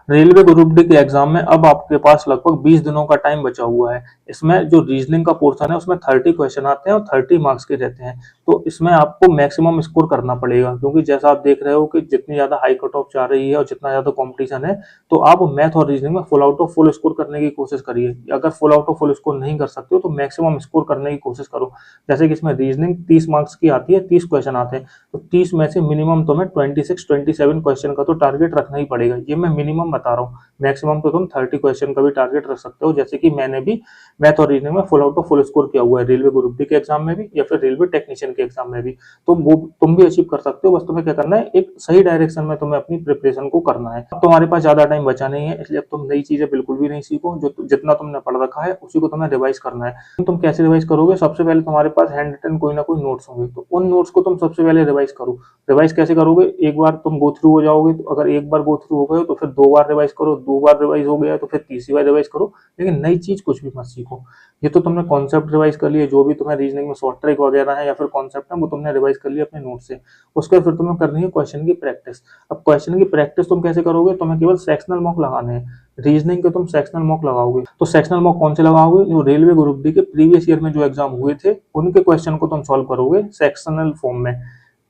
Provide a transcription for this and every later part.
Railway group D के exam में अब आपके पास लगभग 20 दिनों का टाइम बचा हुआ है। इसमें जो रीजनिंग का पोर्शन है उसमें 30 क्वेश्चन आते हैं और 30 मार्क्स के रहते हैं। तो इसमें आपको मैक्सिमम स्कोर करना पड़ेगा, क्योंकि जैसा आप देख रहे हो कि जितनी ज़्यादा हाई कट ऑफ जा रही है और जितना ज़्यादा कॉम्पिटिशन है, तो आप मैथ और रीजनिंग में full out of full score करने की कोशिश करिए। अगर full out of full score नहीं कर सकते हो तो मैक्सिमम स्कोर करने की कोशिश करो। जैसे कि इसमें रीजनिंग 30 मार्क्स की आती है, 30 क्वेश्चन आते हैं, तो 30 में से मिनिमम तुम्हें 26-27 क्वेश्चन का तो टारगेट रखना ही पड़ेगा। ये मैं मिनिमम बता रहा हूँ। मैक्सिमम तो तुम 30 क्वेश्चन का भी टारगेट रख सकते हो, जैसे कि मैंने भी मैथ और रीजनिंग में full out of full score किया हुआ है, रेलवे ग्रुप डी के एग्जाम में भी या फिर रेलवे टेक्नीशियन के एग्जाम में भी। तो वो तुम भी अचीव कर सकते हो। बस तुम्हें क्या करना है, एक सही डायरेक्शन में तुम्हें अपनी प्रिपरेशन को करना है। अब तुम्हारे पास ज्यादा टाइम बचा नहीं है, इसलिए अब तुम नई चीजें बिल्कुल भी नहीं सीखो। जो जितना तुमने पढ़ रखा है उसी को तुम्हें रिवाइज करना है। तुम कैसे रिवाइज करोगे? सबसे पहले तुम्हारे पास हैंड रिटन कोई ना कोई नोट्स होंगे, तो उन नोट्स को तुम सबसे पहले रिवाइज करो। रिवाइज कैसे करोगे? एक बार तुम गो थ्रू हो जाओगे, तो अगर एक बार गो थ्रू हो गए तो फिर 2 बार रिवाइज करो, 2 बार रिवाइज हो गया तो फिर तीसरी बार रिवाइज करो। लेकिन नई चीज कुछ भी मत सीखो। ये तो तुमने कॉन्सेप्ट रिवाइज कर लिए, जो भी तुम्हें रीजनिंग में शॉर्ट ट्रिक वगैरह है या फिर कॉन्सेप्ट है वो तुमने रिवाइज कर लिया अपने नोट से। उसके बाद फिर तुम्हें करनी है क्वेश्चन की प्रैक्टिस। अब क्वेश्चन की प्रैक्टिस तुम कैसे करोगे? तुम्हें केवल सेक्शनल मॉक लगाने हैं। रीजनिंग के तुम सेक्शनल मॉक लगाओगे, तो सेक्शनल मॉक कौन से लगाओगे? जो रेलवे ग्रुप डी के प्रीवियस ईयर में जो एग्जाम हुए थे उनके क्वेश्चन को तुम सॉल्व करोगे सेक्शनल फॉर्म में।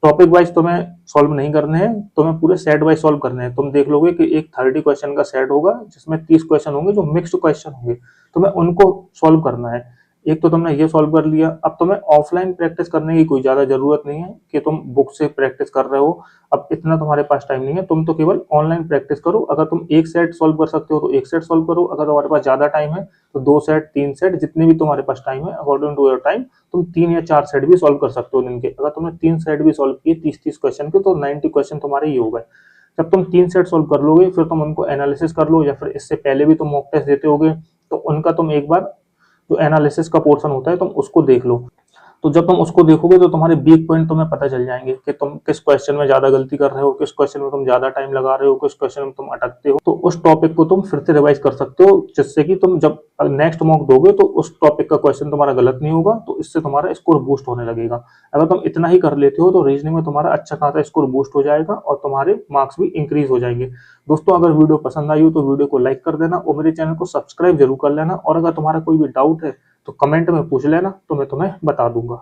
टॉपिक वाइज तुम्हें सॉल्व नहीं करने हैं, तुम्हें पूरे सेट वाइज सॉल्व करने हैं। तुम देख लोगे कि एक 30 क्वेश्चन का सेट होगा जिसमें 30 क्वेश्चन होंगे जो मिक्स्ड क्वेश्चन होंगे, तुम्हें उनको सॉल्व करना है। एक तो तुमने ये सॉल्व कर लिया। अब तुम्हें ऑफलाइन प्रैक्टिस करने की कोई ज्यादा जरूरत नहीं है कि तुम बुक से प्रैक्टिस कर रहे हो। अब इतना तुम्हारे पास टाइम नहीं है, तुम तो केवल ऑनलाइन प्रैक्टिस करो। अगर तुम एक सेट सॉल्व कर सकते हो तो एक सेट सॉल्व करो। अगर तुम्हारे पास ज्यादा टाइम है तो 2 सेट, 3 सेट, जितने भी तुम्हारे पास टाइम है अकॉर्डिंग टू योर टाइम, तुम 3 या 4 सेट भी सॉल्व कर सकते हो दिन के। अगर तुमने 3 सेट भी सॉल्व किए 30-30 क्वेश्चन के, तो 90 क्वेश्चन तुम्हारे ये हो गए। जब तुम 3 सेट सॉल्व कर लोगे फिर तुम उनको एनालिसिस कर लो, या फिर इससे पहले भी तुम मॉक टेस्ट देते होगे तो उनका तुम एक बार जो एनालिसिस का पोर्शन होता है तुम उसको देख लो। तो जब तुम उसको देखोगे तो तुम्हारे वीक पॉइंट तुम्हें पता चल जाएंगे कि तुम किस क्वेश्चन में ज्यादा गलती कर रहे हो, किस क्वेश्चन में तुम ज्यादा टाइम लगा रहे हो, किस क्वेश्चन में तुम अटकते हो। तो उस टॉपिक को तुम फिर से रिवाइज कर सकते हो, जिससे कि तुम जब नेक्स्ट मॉक दोगे तो उस टॉपिक का क्वेश्चन तुम्हारा गलत नहीं होगा, तो इससे तुम्हारा स्कोर बूस्ट होने लगेगा। अगर तुम इतना ही कर लेते हो तो रीजनिंग में तुम्हारा अच्छा खासा स्कोर बूस्ट हो जाएगा और तुम्हारे मार्क्स भी इंक्रीज हो जाएंगे। दोस्तों, अगर वीडियो पसंद आई हो तो वीडियो को लाइक कर देना और मेरे चैनल को सब्सक्राइब जरूर कर लेना। और अगर तुम्हारा कोई भी डाउट है तो कमेंट में पूछ लेना, तो मैं तुम्हें बता दूंगा।